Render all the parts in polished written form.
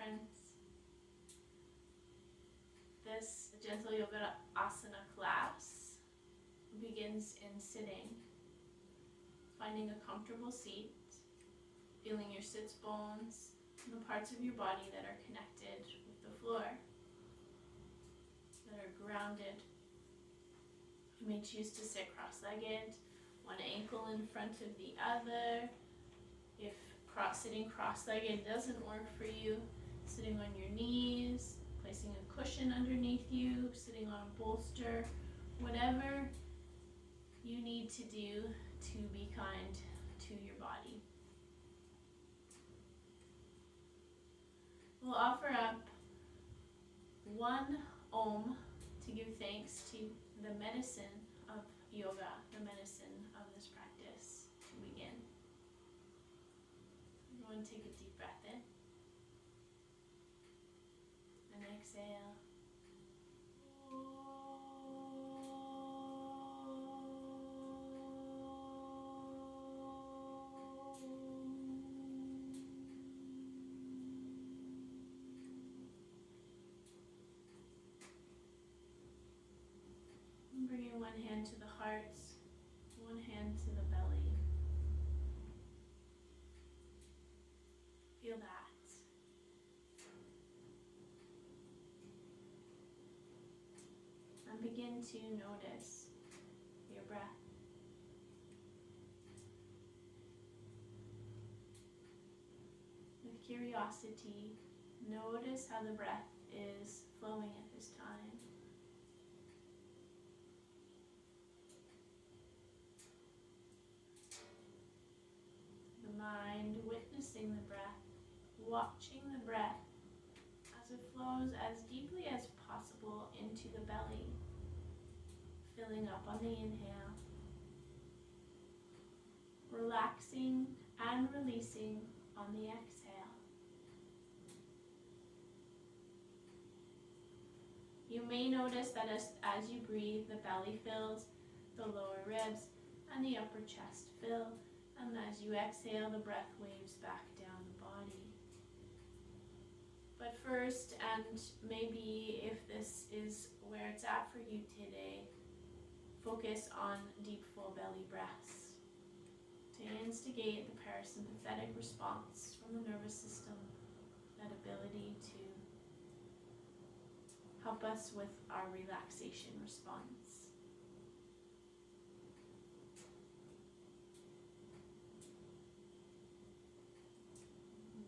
friends. This gentle yoga asana class begins in sitting, finding a comfortable seat, feeling your sits bones and the parts of your body that are connected with the floor, that are grounded. You may choose to sit cross-legged, one ankle in front of the other. If sitting cross-legged doesn't work for you, sitting on your knees, placing a cushion underneath you, sitting on a bolster, whatever you need to do to be kind to your body. We'll offer up one Om to give thanks to the medicine of yoga, the medicine of this practice to begin. Everyone take a deep breath in and exhale. Bringing one hand to the heart, one hand to the belly. Feel that. And begin to notice your breath. With curiosity, notice how the breath is flowing at this time. Mind witnessing the breath, watching the breath as it flows as deeply as possible into the belly, filling up on the inhale, relaxing and releasing on the exhale. You may notice that as you breathe, the belly fills, the lower ribs and the upper chest fill. And as you exhale, the breath waves back down the body. But first, and maybe if this is where it's at for you today, focus on deep, full belly breaths to instigate the parasympathetic response from the nervous system, that ability to help us with our relaxation response.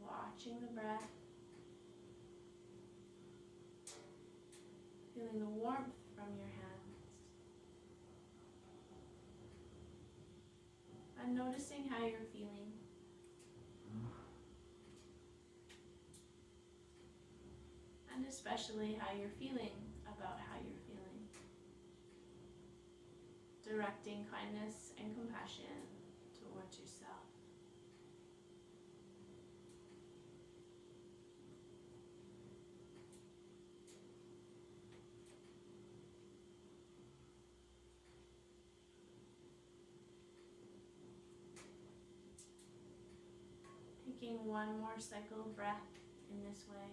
Watching the breath, feeling the warmth from your hands, and noticing how you're feeling. And especially how you're feeling about how you're feeling. Directing kindness and compassion towards yourself. Taking one more cycle of breath in this way.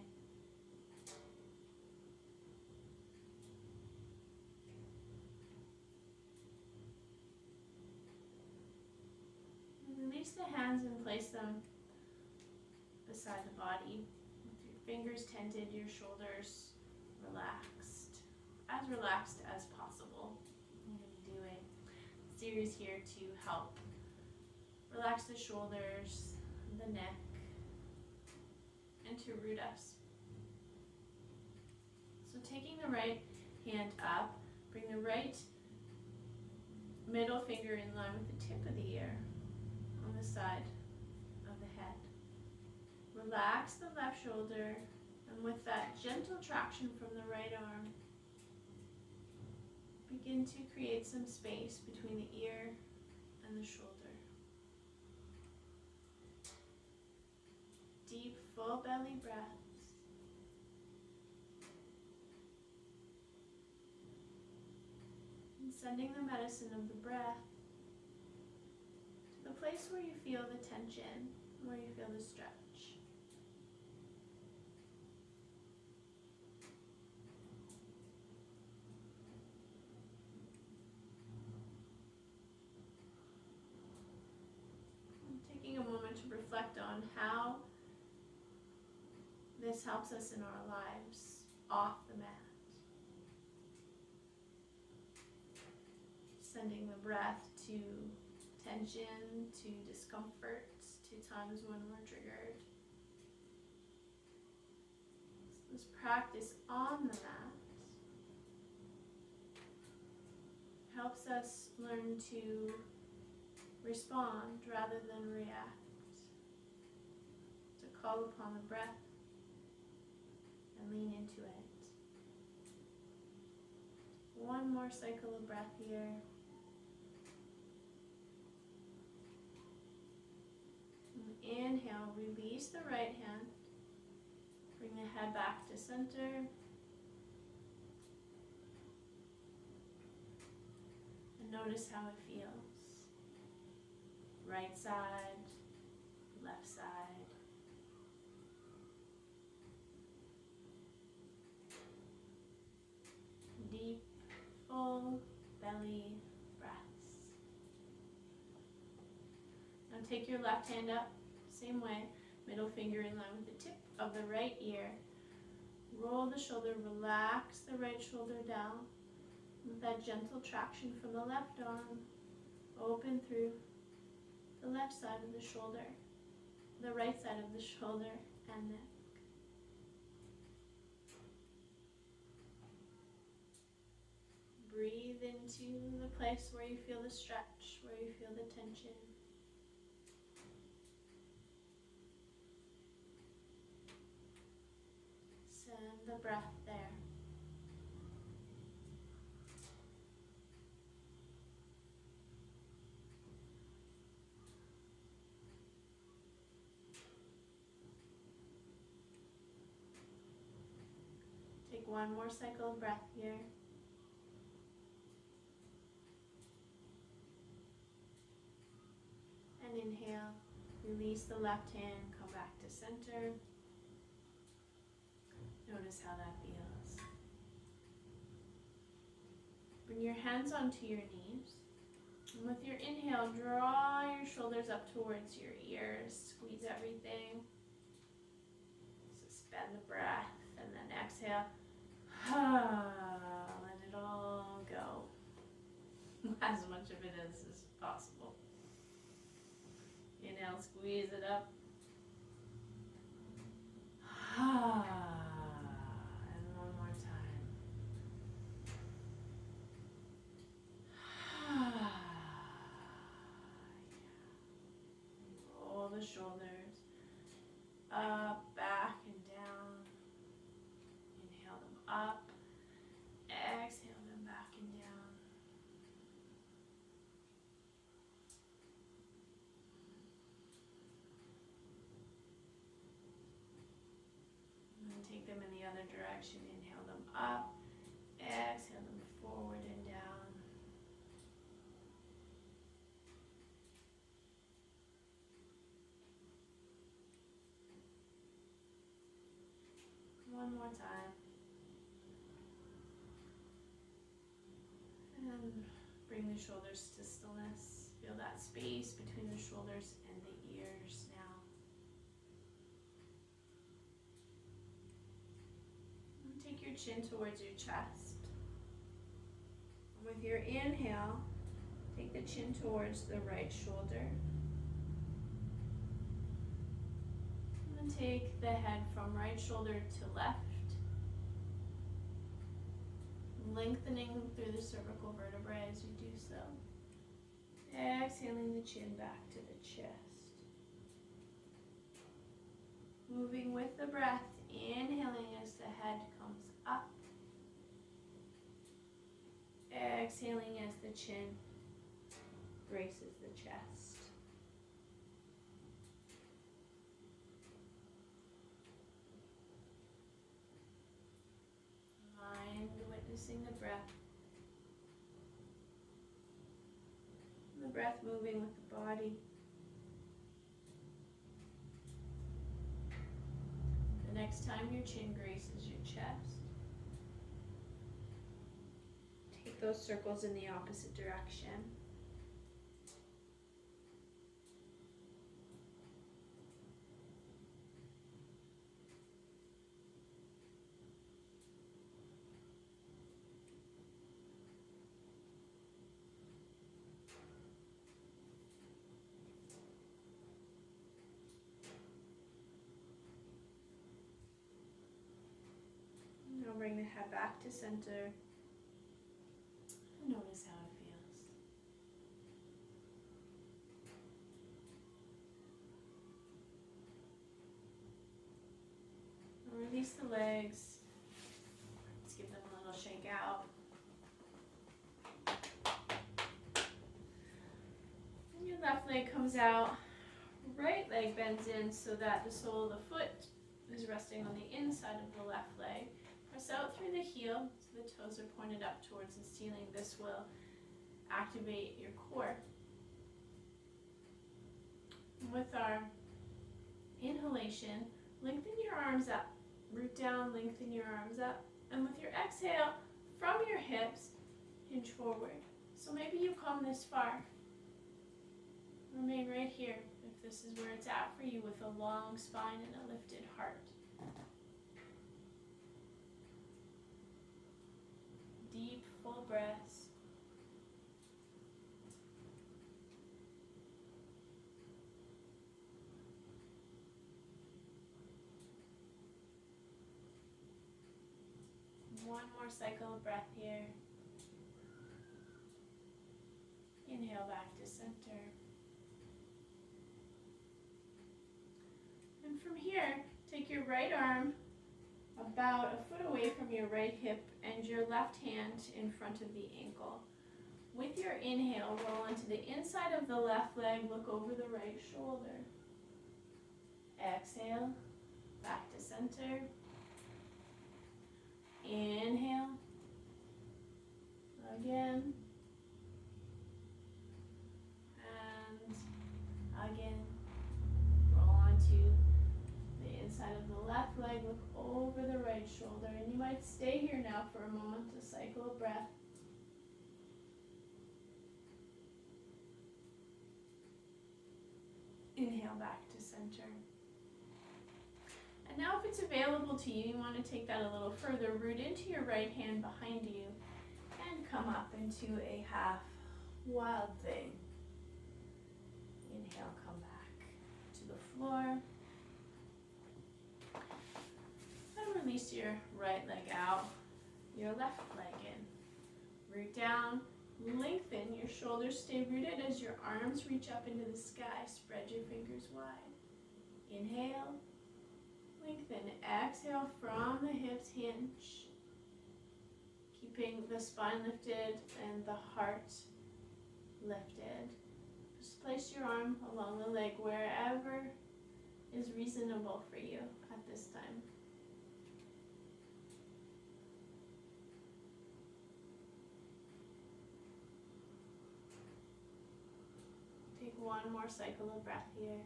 Release the hands and place them beside the body. With your fingers tented, your shoulders relaxed as possible. I'm going to do a series here to help relax the shoulders, the neck, and to root us. So taking the right hand up, bring the right middle finger in line with the tip of the ear on the side of the head. Relax the left shoulder, and with that gentle traction from the right arm, begin to create some space between the ear and the shoulder. Deep, full belly breaths. And sending the medicine of the breath to the place where you feel the tension, where you feel the stretch. reflect on how this helps us in our lives off the mat. Sending the breath to tension, to discomfort, to times when we're triggered. So this practice on the mat helps us learn to respond rather than react, to call upon the breath and lean into it. One more cycle of breath here. Inhale, release the right hand. Bring the head back to center. And notice how it feels. Right side, left side. Deep, full belly breaths. Now take your left hand up. Same way, middle finger in line with the tip of the right ear. Roll the shoulder, relax the right shoulder down. With that gentle traction from the left arm, open through the left side of the shoulder, the right side of the shoulder and neck. Breathe into the place where you feel the stretch, where you feel the tension. Send the breath there. Take one more cycle of breath here. And inhale, release the left hand, come back to center. Notice how that feels. Bring your hands onto your knees. And with your inhale, draw your shoulders up towards your ears. Squeeze everything. Suspend the breath. And then exhale. Let it all go. As much of it as possible. Inhale, squeeze it up. And one more time. Roll the shoulders up, back, and down. Inhale them up. Exhale them back and down. And take them in the other direction. Inhale them up. Exhale them forward and down. One more time. And bring the shoulders to stillness. Feel that space between the shoulders and the ears now. And take your chin towards your chest. And with your inhale, take the chin towards the right shoulder. And take the head from right shoulder to left. Lengthening through the cervical vertebrae as you do so. Exhaling the chin back to the chest. Moving with the breath, inhaling as the head comes up. Exhaling as the chin braces the chest. Mind witnessing the breath. The breath moving with the body. The next time your chin graces your chest, take those circles in the opposite direction. back to center. And notice how it feels. And release the legs. Let's give them a little shake out. And your left leg comes out. Right leg bends in so that the sole of the foot is resting on the inside of the left leg. Press out through the heel so the toes are pointed up towards the ceiling. This will activate your core. With our inhalation, lengthen your arms up. Root down, lengthen your arms up. And with your exhale, from your hips, hinge forward. So maybe you come this far. Remain right here if this is where it's at for you, with a long spine and a lifted heart. Deep, full breaths. One more cycle of breath here. Inhale back to center. And from here, take your right arm about a foot away from your right hip and your left hand in front of the ankle. With your inhale, roll onto the inside of the left leg, look over the right shoulder. Exhale, back to center. Inhale. Again. And again. Roll onto the inside of the left leg, look over the right shoulder, and you might stay here now for a moment to cycle a breath. Inhale back to center. And now if it's available to you, you want to take that a little further, root into your right hand behind you and come up into a half wild thing. Inhale, come back to the floor. And release your right leg out, your left leg in. Root down, lengthen, your shoulders stay rooted as your arms reach up into the sky. Spread your fingers wide. Inhale, lengthen. Exhale, from the hips, hinge. Keeping the spine lifted and the heart lifted. Just place your arm along the leg wherever is reasonable for you at this time. Take one more cycle of breath here.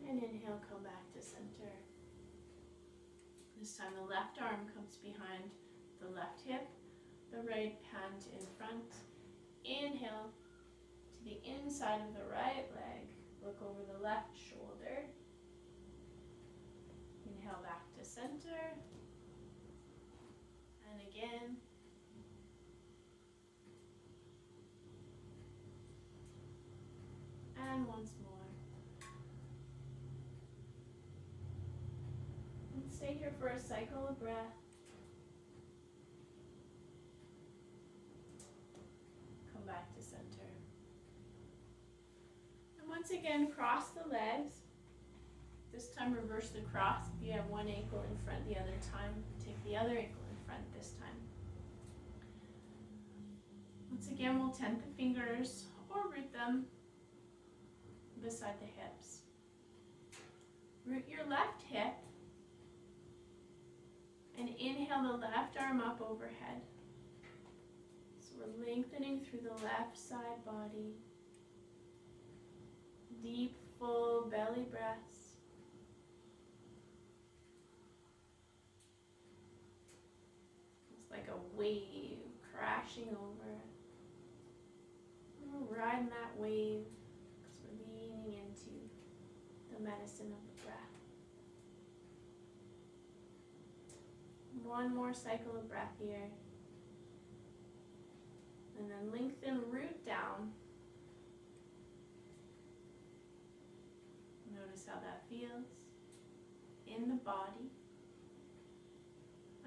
And inhale, come back to center. This time the left arm comes behind the left hip, the right hand in front. Inhale to the inside of the right leg. Look over the left shoulder. Inhale back to center. And again. And once more. And stay here for a cycle of breath. Come back to center. And once again, cross the legs. This time reverse the cross. If you have one ankle in front the other time, take the other ankle in front this time. Once again, we'll tent the fingers or root them beside the hips. Root your left hip and inhale the left arm up overhead. So we're lengthening through the left side body. Deep, full belly breaths. It's like a wave crashing over. We're riding that wave because we're leaning into the medicine of the breath. One more cycle of breath here. And then lengthen, root down. Notice how that feels in the body.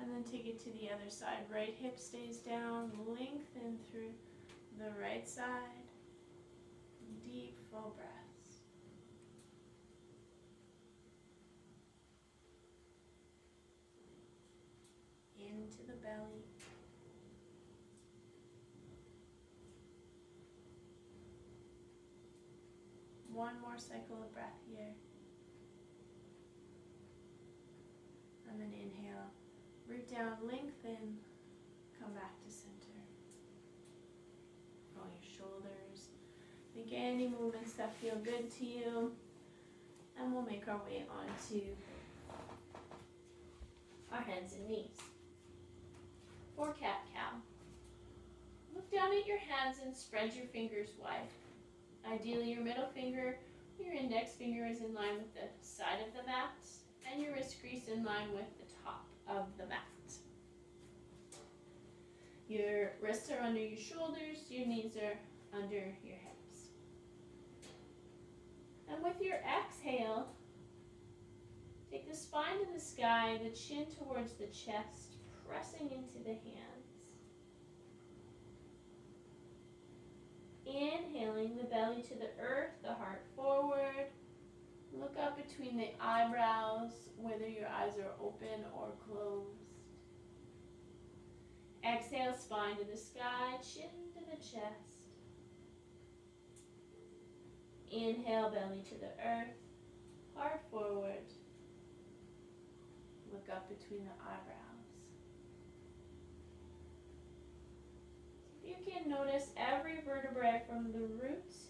And then take it to the other side. Right hip stays down, lengthen through the right side. Deep, full breaths. Into the belly. One more cycle of breath here. And then inhale. Root down, lengthen. Come back to center. Roll your shoulders. Make any movements that feel good to you. And we'll make our way onto our hands and knees. For cat-cow. Look down at your hands and spread your fingers wide. Ideally, your middle finger or your index finger is in line with the side of the mat, and your wrist crease in line with the top of the mat. Your wrists are under your shoulders, your knees are under your hips. And with your exhale, take the spine to the sky, the chin towards the chest, pressing into the hands. Inhaling, the belly to the earth, the heart forward. Look up between the eyebrows, whether your eyes are open or closed. Exhale, spine to the sky, chin to the chest. Inhale, belly to the earth, heart forward. Look up between the eyebrows. You can notice every vertebrae from the roots,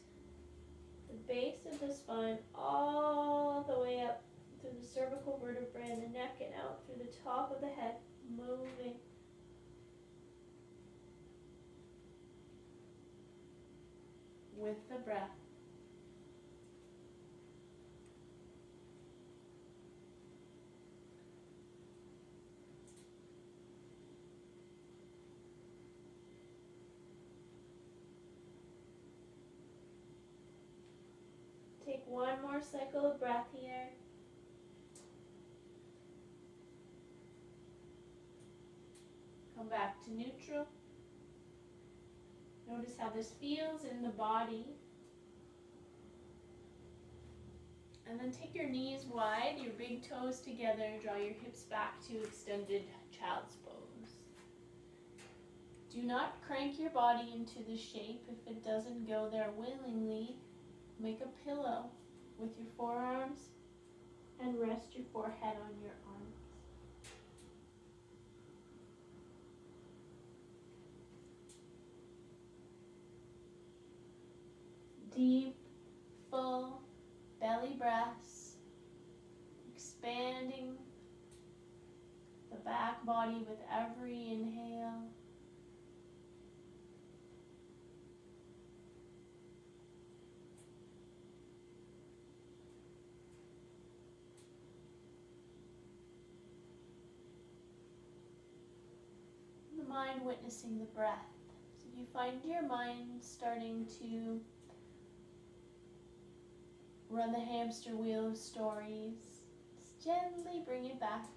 the base of the spine, all the way up through the cervical vertebrae and the neck and out through the top of the head, moving. With the breath. Take one more cycle of breath here. Come back to neutral. Notice how this feels in the body. And then take your knees wide, your big toes together, draw your hips back to extended child's pose. Do not crank your body into the shape if it doesn't go there willingly. Make a pillow with your forearms and rest your forehead on your arms. Deep, full belly breaths, expanding the back body with every inhale. The mind witnessing the breath. So if you find your mind starting to run the hamster wheel of stories, just gently bring it back.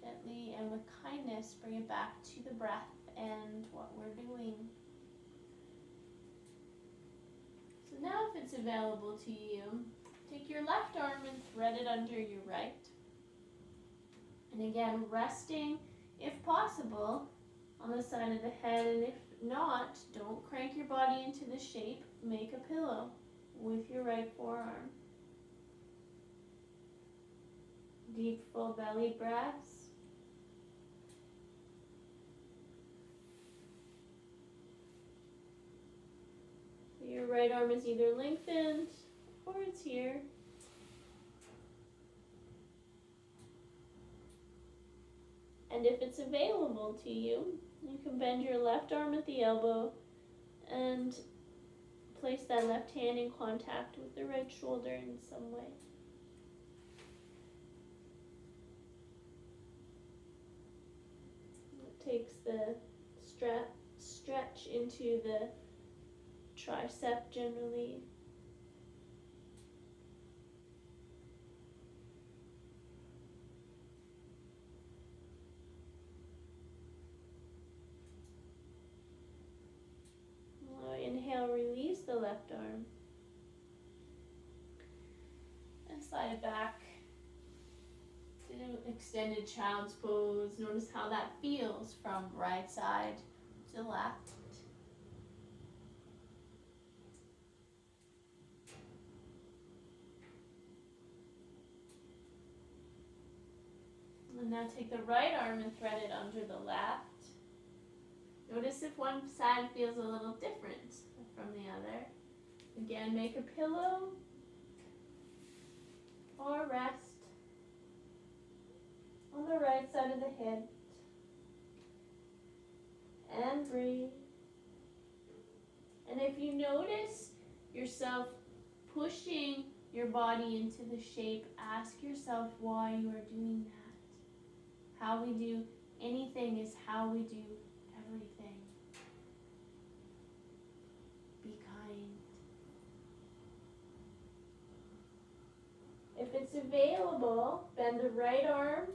Gently and with kindness, bring it back to the breath and what we're doing. So now if it's available to you, take your left arm and thread it under your right. And again, resting, if possible, on the side of the head, and if not, don't crank your body into the shape, make a pillow with your right forearm. Deep, full belly breaths. So your right arm is either lengthened or it's here. And if it's available to you, you can bend your left arm at the elbow and place that left hand in contact with the right shoulder in some way. It takes the stretch into the tricep generally. left arm. And slide it back to extended child's pose. Notice how that feels from right side to left. And now take the right arm and thread it under the left. Notice if one side feels a little different from the other. Again, make a pillow or rest on the right side of the head. And breathe. And if you notice yourself pushing your body into the shape, ask yourself why you are doing that. How we do anything is how we do everything. Be kind. If it's available, bend the right arm,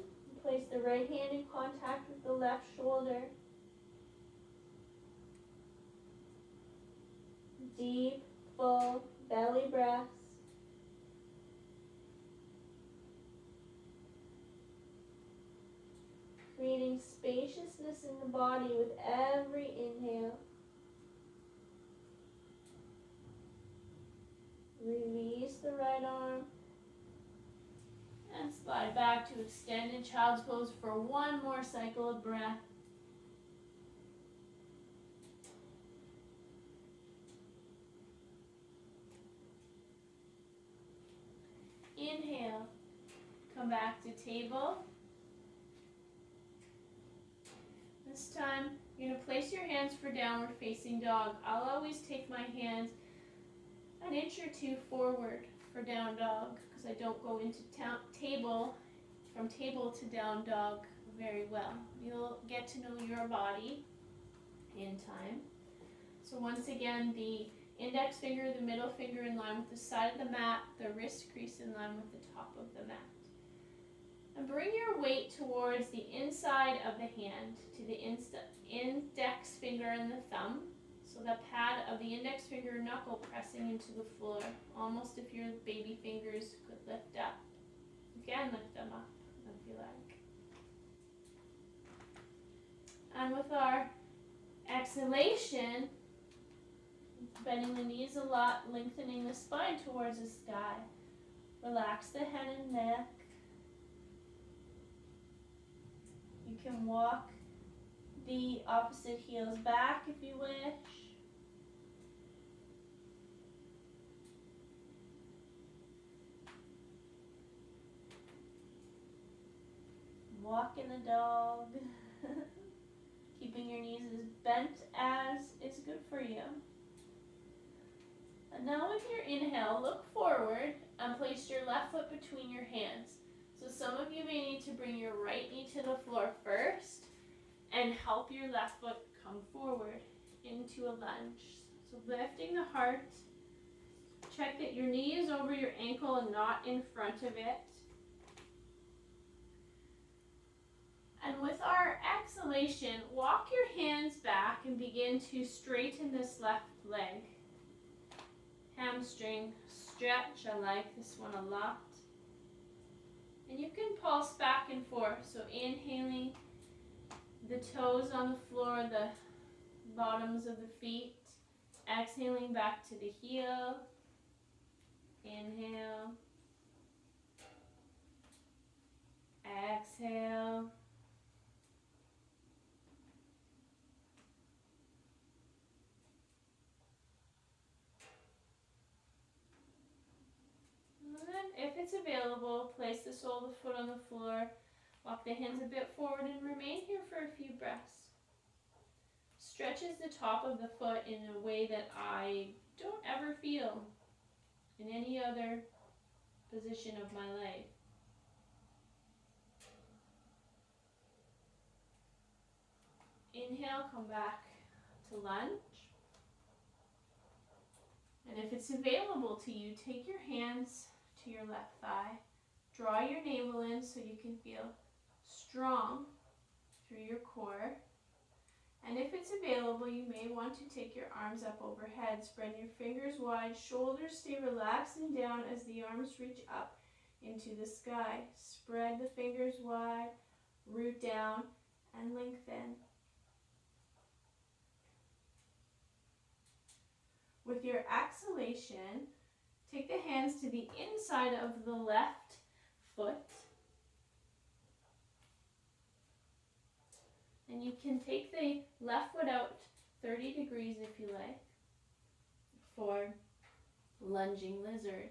place the right hand in contact with the left shoulder. Deep, full belly breaths. Creating spaciousness in the body with every inhale. Release the right arm. And slide back to extended child's pose for one more cycle of breath. Inhale. Come back to table. This time, you're going to place your hands for downward facing dog. I'll always take my hands an inch or two forward for down dog because I don't go into from table to down dog very well. You'll get to know your body in time. So once again, the index finger, the middle finger in line with the side of the mat, the wrist crease in line with the top of the mat. And bring your weight towards the inside of the hand, to the index finger and the thumb. So the pad of the index finger knuckle pressing into the floor, almost if your baby fingers could lift up. You can lift them up if you like. And with our exhalation, bending the knees a lot, lengthening the spine towards the sky. Relax the head and neck. You can walk the opposite heels back if you wish. Walk in the dog. Keeping your knees as bent as is good for you. And now with your inhale, look forward and place your left foot between your hands. So some of you may need to bring your right knee to the floor first and help your left foot come forward into a lunge. So lifting the heart, check that your knee is over your ankle and not in front of it. And with our exhalation, walk your hands back and begin to straighten this left leg. Hamstring stretch, I like this one a lot. And you can pulse back and forth. So inhaling the toes on the floor, the bottoms of the feet. Exhaling back to the heel. Inhale. Exhale. If it's available, place the sole of the foot on the floor, walk the hands a bit forward and remain here for a few breaths. Stretches the top of the foot in a way that I don't ever feel in any other position of my life. Inhale, come back to lunge. And if it's available to you, take your hands to your left thigh. Draw your navel in so you can feel strong through your core. And if it's available, you may want to take your arms up overhead. Spread your fingers wide. Shoulders stay relaxed and down as the arms reach up into the sky. Spread the fingers wide, root down, and lengthen. With your exhalation, take the hands to the inside of the left foot. And you can take the left foot out 30 degrees if you like for lunging lizard.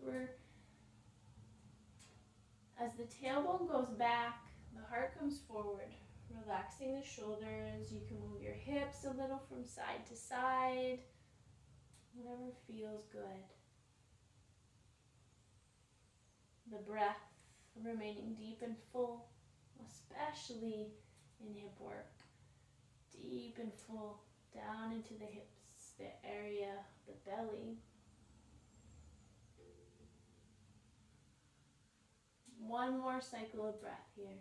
So as the tailbone goes back, the heart comes forward, relaxing the shoulders. You can move your hips a little from side to side, whatever feels good. The breath remaining deep and full, especially in hip work. Deep and full, down into the hips, the area, the belly. One more cycle of breath here.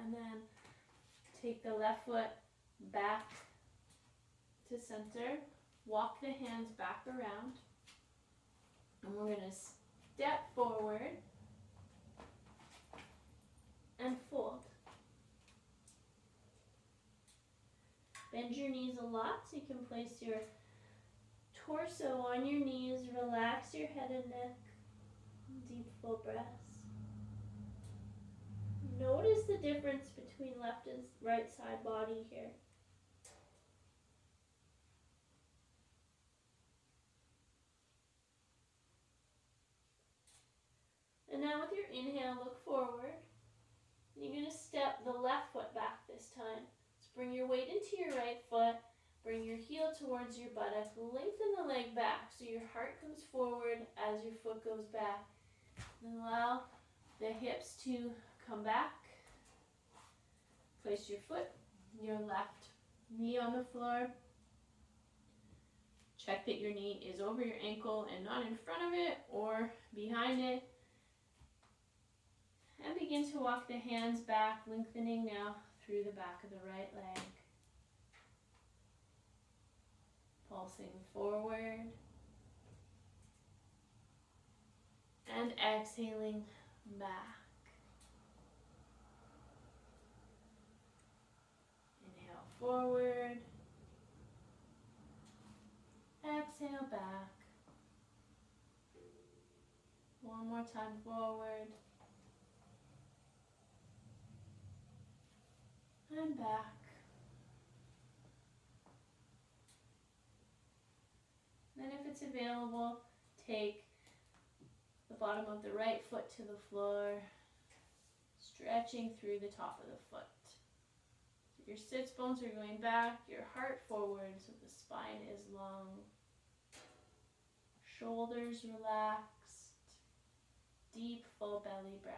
And then take the left foot back to center. Walk the hands back around. And we're going to step forward and fold. Bend your knees a lot so you can place your torso on your knees. Relax your head and neck. Deep, full breaths. Notice the difference between left and right side body here. And now with your inhale, look forward. And you're going to step the left foot back this time. So bring your weight into your right foot. Bring your heel towards your buttock. Lengthen the leg back so your heart comes forward as your foot goes back. And allow the hips to come back. Place your foot, your left knee on the floor. Check that your knee is over your ankle and not in front of it or behind it. And begin to walk the hands back, lengthening now through the back of the right leg. Pulsing forward. And exhaling back. Inhale forward. Exhale back. One more time forward. And back. Then if it's available, take the bottom of the right foot to the floor, stretching through the top of the foot. So your sits bones are going back, your heart forward so the spine is long. Shoulders relaxed, deep full belly breaths.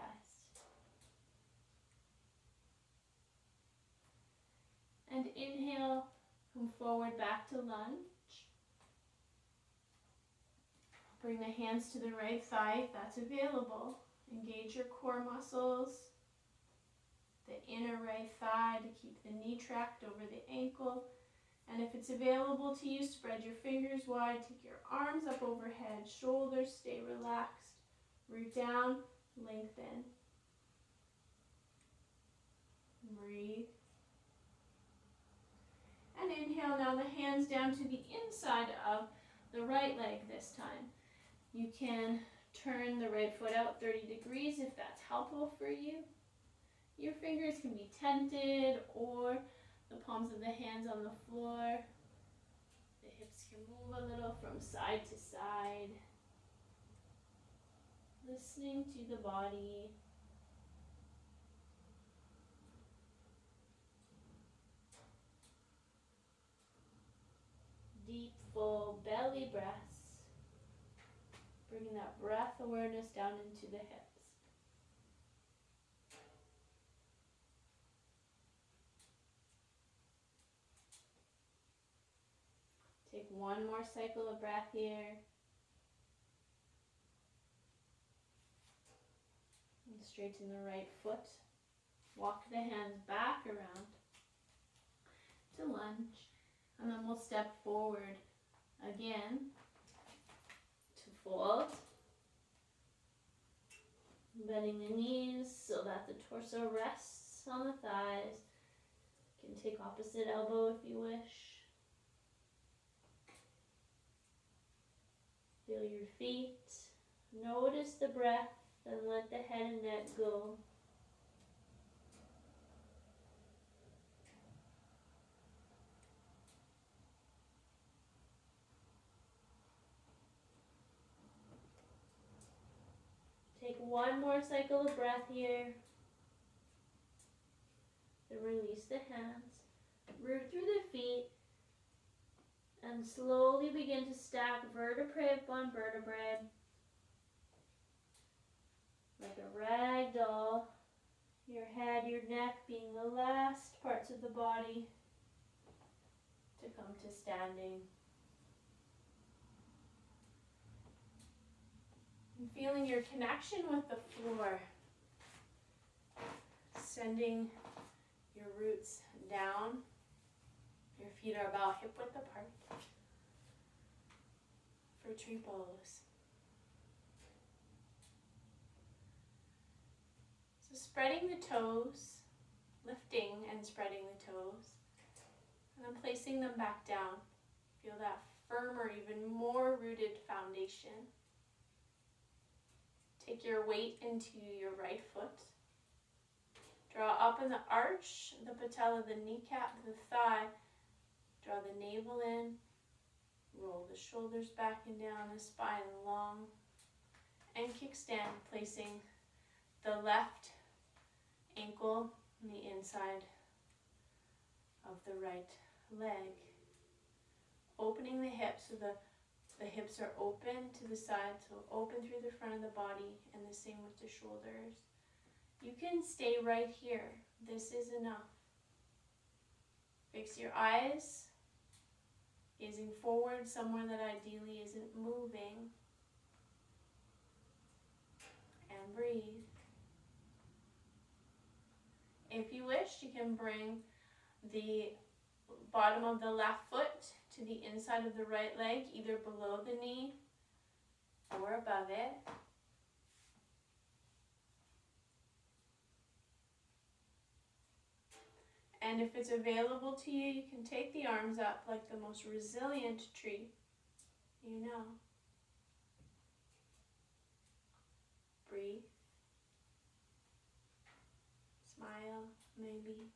And inhale, come forward back to lunge. Bring the hands to the right thigh if that's available. Engage your core muscles, the inner right thigh to keep the knee tracked over the ankle. And if it's available to you, spread your fingers wide, take your arms up overhead, shoulders stay relaxed, root down, lengthen. Breathe. And inhale now the hands down to the inside of the right leg this time. You can turn the right foot out 30 degrees if that's helpful for you. Your fingers can be tented or the palms of the hands on the floor. The hips can move a little from side to side. Listening to the body. Deep, full belly breaths. Bringing that breath awareness down into the hips. Take one more cycle of breath here. straighten the right foot. Walk the hands back around to lunge. And then we'll step forward again to fold. Bending the knees so that the torso rests on the thighs. You can take opposite elbow if you wish. Feel your feet. Notice the breath and let the head and neck go. Take one more cycle of breath here. Then release the hands. Root through the feet. And slowly begin to stack vertebrae upon vertebrae. Like a rag doll. Your head, your neck being the last parts of the body to come to standing. And feeling your connection with the floor. Sending your roots down. Your feet are about hip width apart for tree pose. So spreading the toes, lifting and spreading the toes, and then placing them back down. Feel that firmer, even more rooted foundation. Take your weight into your right foot. Draw up in the arch, the patella, the kneecap, the thigh. Draw the navel in. Roll the shoulders back and down, the spine long. And kickstand, placing the left ankle on the inside of the right leg. Opening the hips so the hips are open to the side, so open through the front of the body, and the same with the shoulders. You can stay right here. This is enough. Fix your eyes, gazing forward somewhere that ideally isn't moving. And breathe. If you wish, you can bring the bottom of the left foot to the inside of the right leg, either below the knee or above it. And if it's available to you, you can take the arms up like the most resilient tree you know. Breathe. Smile, maybe.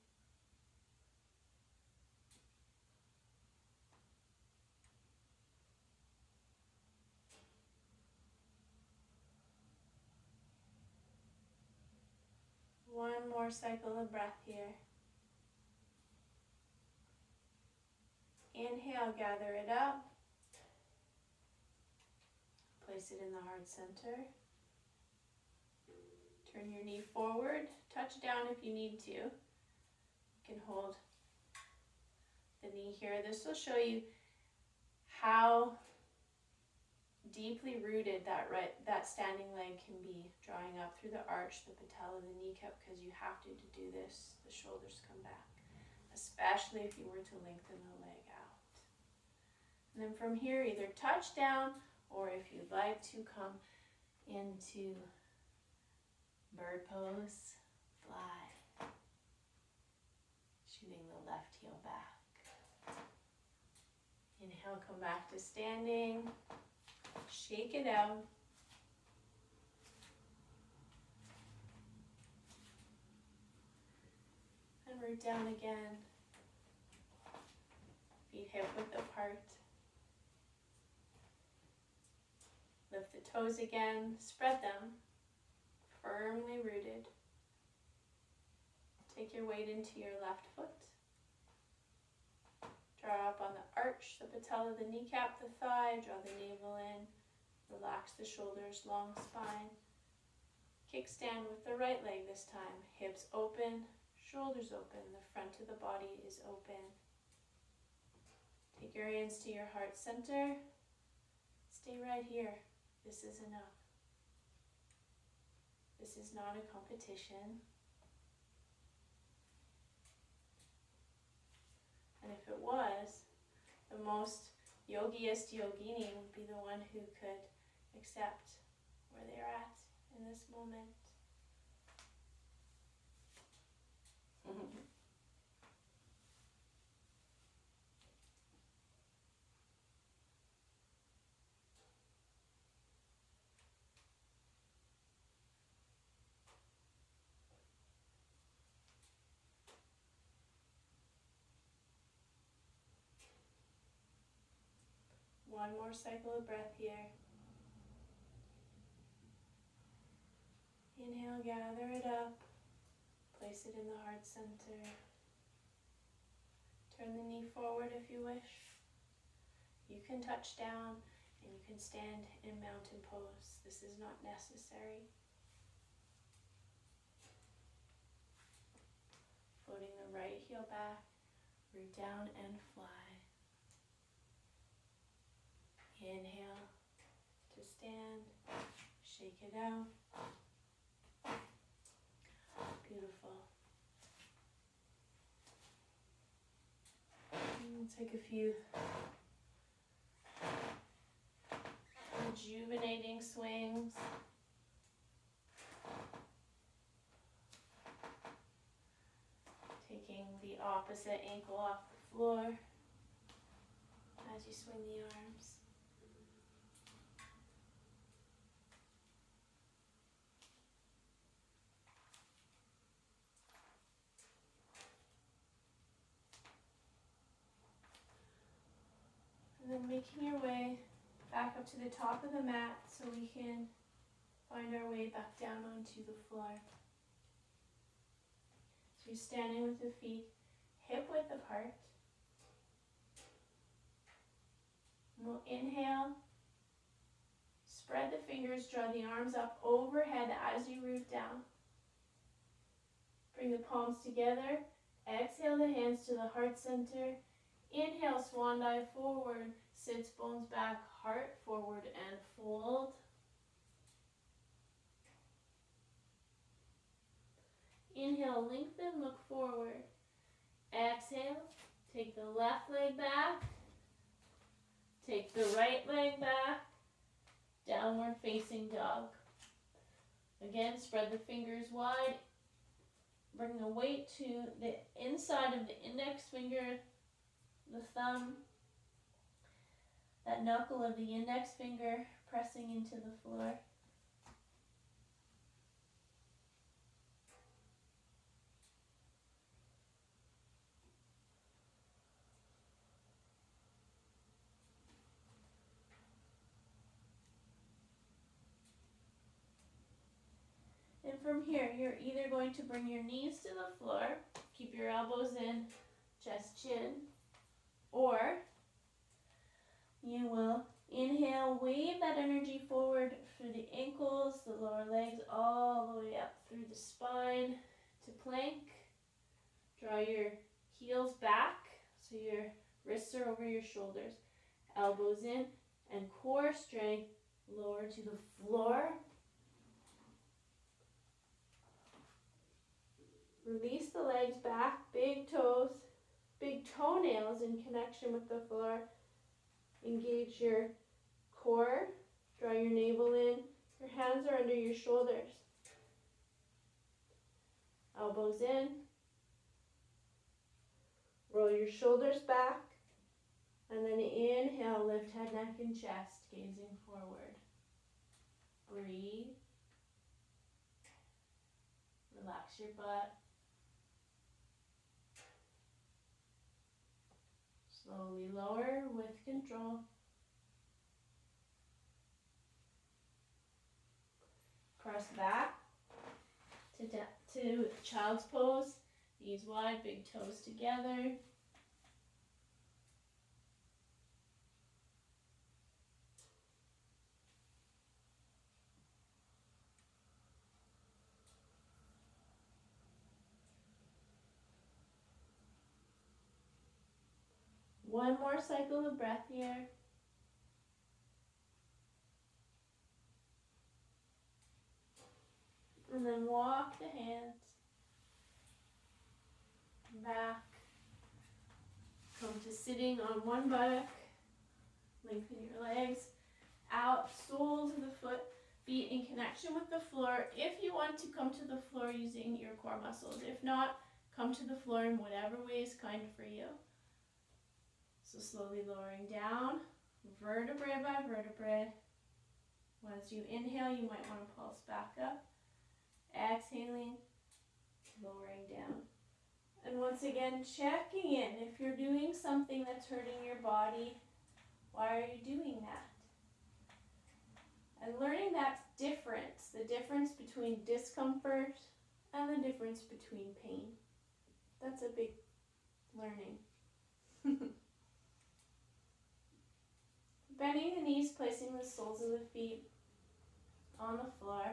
One more cycle of breath here. Inhale, gather it up. Place it in the heart center. Turn your knee forward. Touch down if you need to. You can hold the knee here. This will show you how deeply rooted that standing leg can be, drawing up through the arch, the patella, the kneecap, because you have to do this. The shoulders come back, especially if you were to lengthen the leg out. And then from here, either touch down, or if you'd like to come into bird pose, fly, shooting the left heel back. Inhale, come back to standing. Shake it out. And root down again. Feet hip width apart. Lift the toes again. Spread them. Firmly rooted. Take your weight into your left foot. Draw up on the arch, the patella, the kneecap, the thigh. Draw the navel in. Relax the shoulders, long spine. Kickstand with the right leg this time. Hips open, shoulders open. The front of the body is open. Take your hands to your heart center. Stay right here. This is enough. This is not a competition. And if it was, the most yogiest yogini would be the one who could accept where they're at in this moment. One more cycle of breath here. Inhale, gather it up. Place it in the heart center. Turn the knee forward if you wish. You can touch down and you can stand in mountain pose. This is not necessary. Floating the right heel back, root down and fly. Inhale to stand, shake it out. Beautiful. And take a few rejuvenating swings. Taking the opposite ankle off the floor as you swing the arms. And then making your way back up to the top of the mat so we can find our way back down onto the floor. So you're standing with the feet hip width apart. And we'll inhale, spread the fingers, draw the arms up overhead as you root down. Bring the palms together, exhale the hands to the heart center. Inhale, swan dive forward, sits bones back, heart forward and fold. Inhale, lengthen, look forward. Exhale, take the left leg back, take the right leg back, downward facing dog. Again, spread the fingers wide, bring the weight to the inside of the index finger, the thumb, that knuckle of the index finger pressing into the floor. And from here, you're either going to bring your knees to the floor, keep your elbows in, chest, chin, or you will inhale, wave that energy forward through the ankles, the lower legs, all the way up through the spine to plank. Draw your heels back so your wrists are over your shoulders, elbows in, and core strength lower to the floor. Release the legs back, big toes, big toenails in connection with the floor. Engage your core, draw your navel in, your hands are under your shoulders. Elbows in, roll your shoulders back, and then inhale, lift head, neck, and chest, gazing forward. Breathe. Relax your butt. Slowly lower with control. Press back to child's pose. Knees wide, big toes together. One more cycle of breath here. And then walk the hands back. Come to sitting on one buttock. Lengthen your legs out, soles of the feet in connection with the floor. If you want to come to the floor using your core muscles. If not, come to the floor in whatever way is kind for you. So slowly lowering down, vertebrae by vertebrae. As you inhale, you might want to pulse back up. Exhaling, lowering down. And once again, checking in. If you're doing something that's hurting your body, why are you doing that? And learning that difference, the difference between discomfort and the difference between pain. That's a big learning. Bending the knees, placing the soles of the feet on the floor.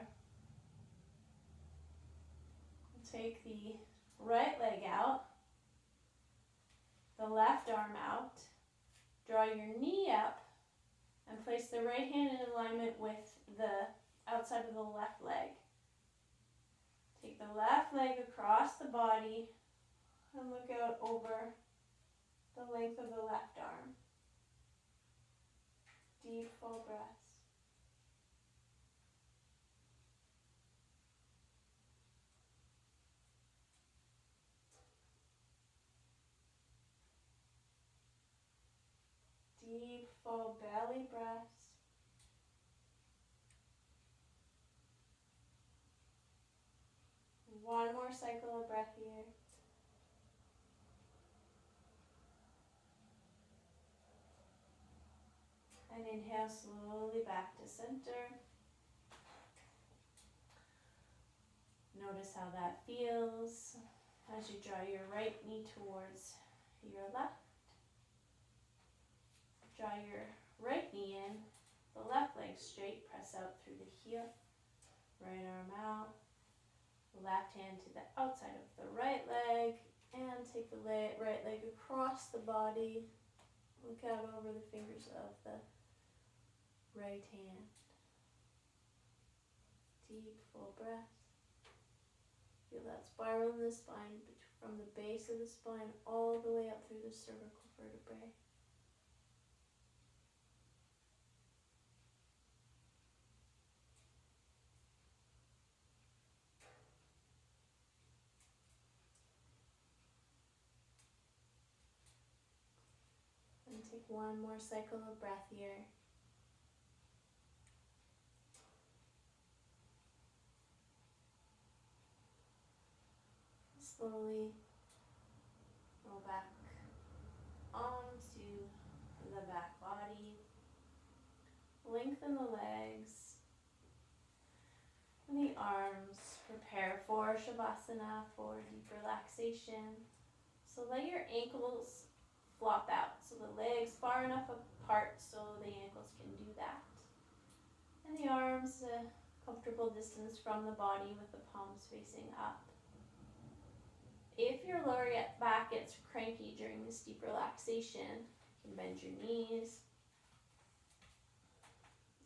Take the right leg out, the left arm out. Draw your knee up and place the right hand in alignment with the outside of the left leg. Take the left leg across the body and look out over the length of the left arm. Deep, full breaths. Deep, full belly breaths. One more cycle of breath here. And inhale slowly back to center. Notice how that feels as you draw your right knee towards your left. Draw your right knee in, the left leg straight, press out through the heel, right arm out, left hand to the outside of the right leg, and take the right leg across the body. Look out over the fingers of the right hand. Deep, full breath. Feel that spiral in the spine from the base of the spine all the way up through the cervical vertebrae. And take one more cycle of breath here. Slowly roll back onto the back body. Lengthen the legs and the arms. Prepare for Shavasana, for deep relaxation. So let your ankles flop out. So the legs far enough apart so the ankles can do that. And the arms a comfortable distance from the body with the palms facing up. If your lower back gets cranky during this deep relaxation, you can bend your knees.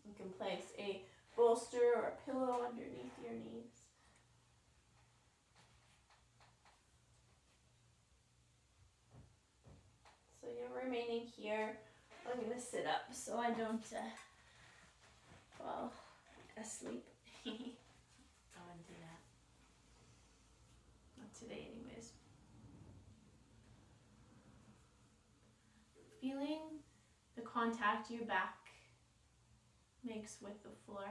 You can place a bolster or a pillow underneath your knees. So you're remaining here. I'm going to sit up so I don't fall asleep. I wouldn't do that. Not today anyways. Feeling the contact your back makes with the floor.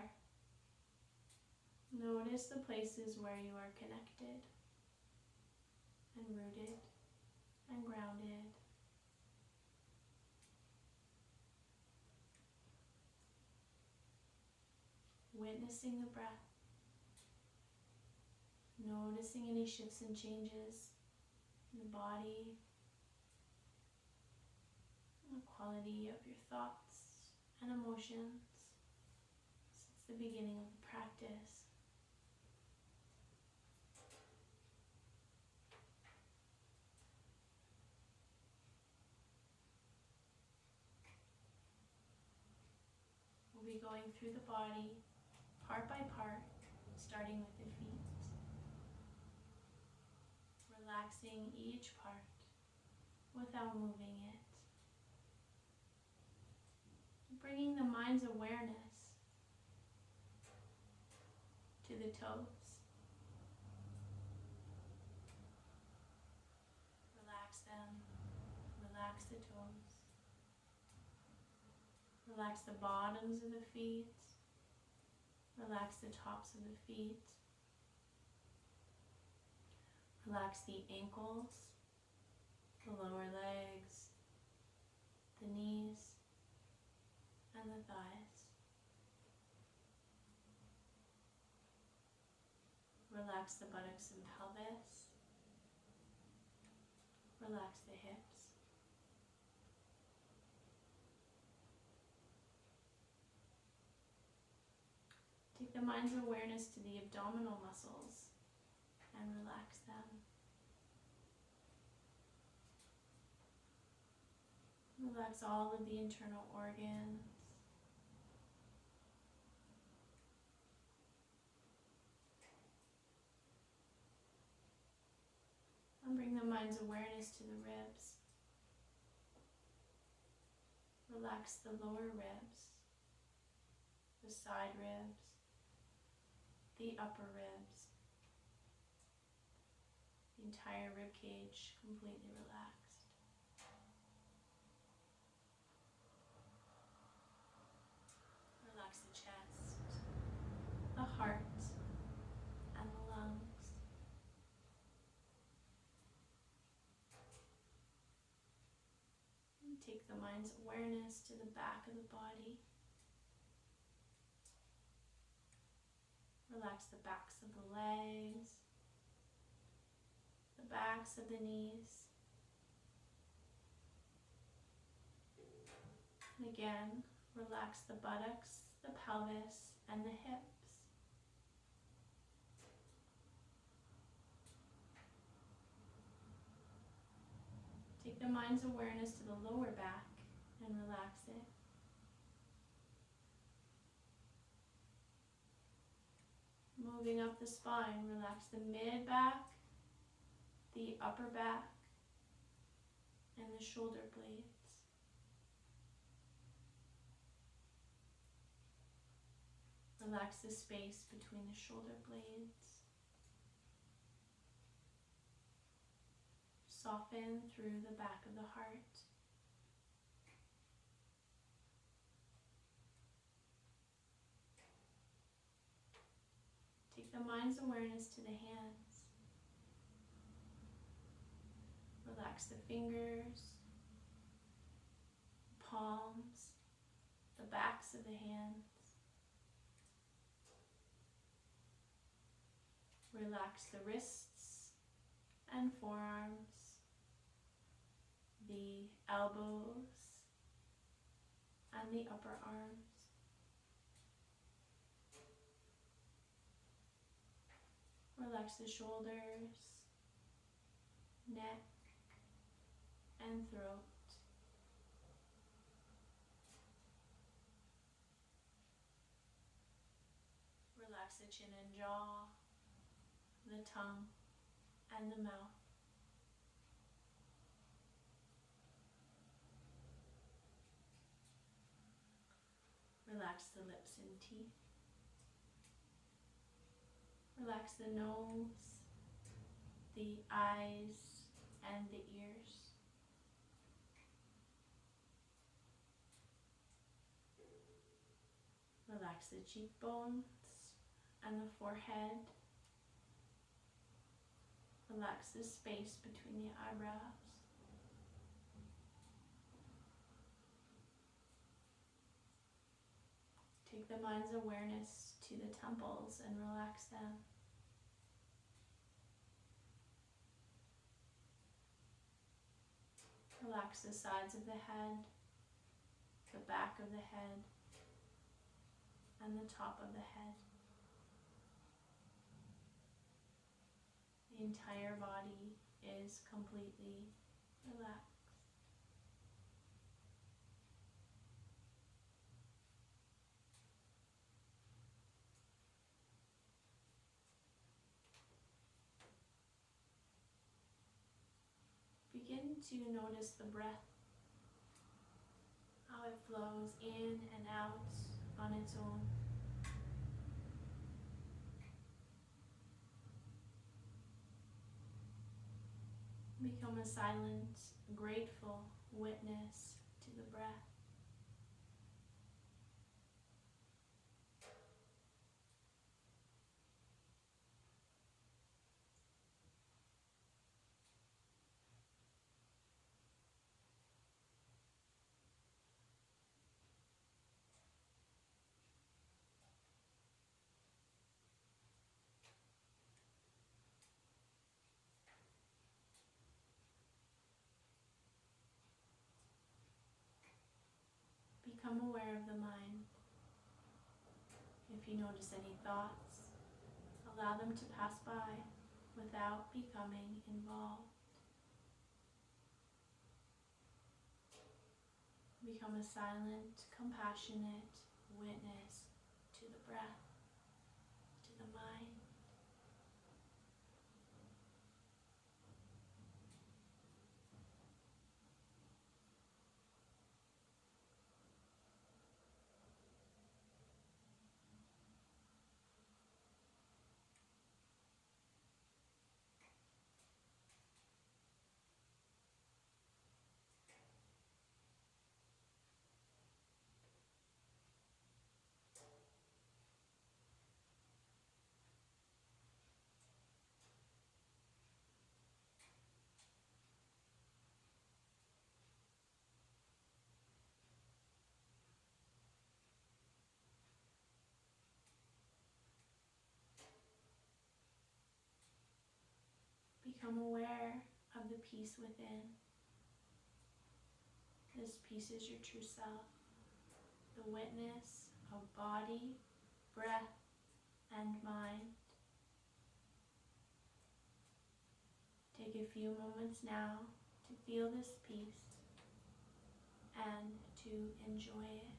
Notice the places where you are connected and rooted and grounded. Witnessing the breath. Noticing any shifts and changes in the body, the quality of your thoughts and emotions since the beginning of the practice. We'll be going through the body part by part, starting with the feet. relaxing each part without moving it. Bringing the mind's awareness to the toes. Relax them. Relax the toes. Relax the bottoms of the feet. Relax the tops of the feet. Relax the ankles, the lower legs, the knees, and the thighs. Relax the buttocks and pelvis. Relax the hips. Take the mind's awareness to the abdominal muscles and relax them. Relax all of the internal organs. And bring the mind's awareness to the ribs. Relax the lower ribs, the side ribs, the upper ribs, the entire rib cage completely relaxed. Relax the chest, the heart, and the lungs. And take the mind's awareness to the back of the body. Relax the backs of the legs, the backs of the knees. And again, relax the buttocks, the pelvis, and the hips. Take the mind's awareness to the lower back and relax it. Moving up the spine, relax the mid-back, the upper back, and the shoulder blades. Relax the space between the shoulder blades. Soften through the back of the heart. Take the mind's awareness to the hands. Relax the fingers, palms, the backs of the hands. Relax the wrists and forearms, the elbows, and the upper arms. Relax the shoulders, neck, and throat. Relax the chin and jaw, the tongue, and the mouth. Relax the lips and teeth. Relax the nose, the eyes, and the ears. Relax the cheekbones and the forehead. Relax the space between the eyebrows. Take the mind's awareness to the temples and relax them. Relax the sides of the head, the back of the head, and the top of the head. The entire body is completely relaxed. to notice the breath, how it flows in and out on its own. Become a silent, grateful witness to the breath. Become aware of the mind. If you notice any thoughts, allow them to pass by without becoming involved. Become a silent, compassionate witness to the breath, to the mind. Become aware of the peace within. This peace is your true self, the witness of body, breath, and mind. Take a few moments now to feel this peace and to enjoy it.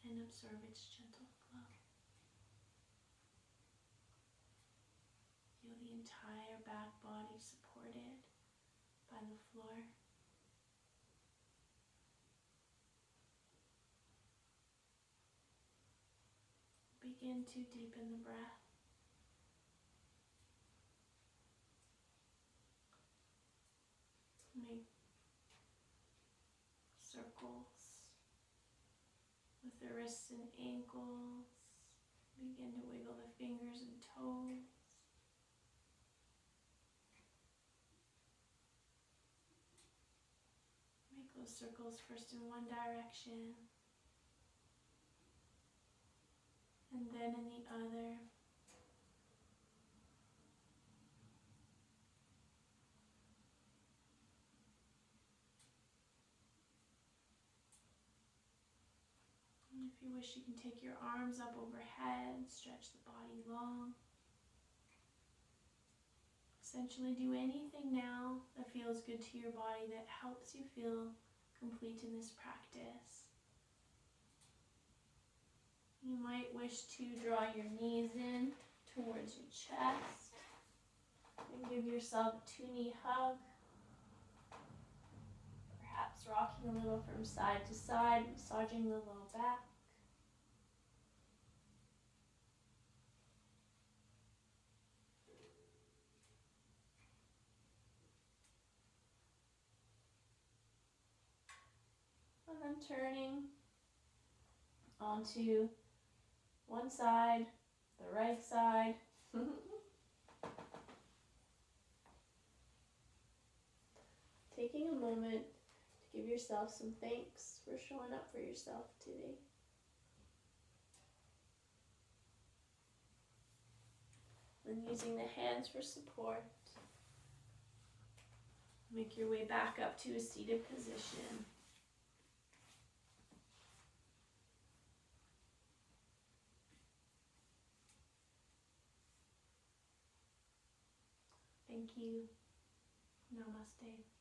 and absorb its gentle flow. Feel the entire back body supported by the floor. Begin to deepen the breath. Make circles with the wrists and ankles. Begin to wiggle the fingers and toes. Make those circles first in one direction and then in the other. And if you wish, you can take your arms up overhead, stretch the body long. Essentially, do anything now that feels good to your body, that helps you feel complete in this practice. You might wish to draw your knees in towards your chest and give yourself a 2-knee hug. Perhaps rocking a little from side to side, massaging the low back. And then turning onto one side, the right side. Taking a moment to give yourself some thanks for showing up for yourself today. And using the hands for support. Make your way back up to a seated position. Thank you. Namaste.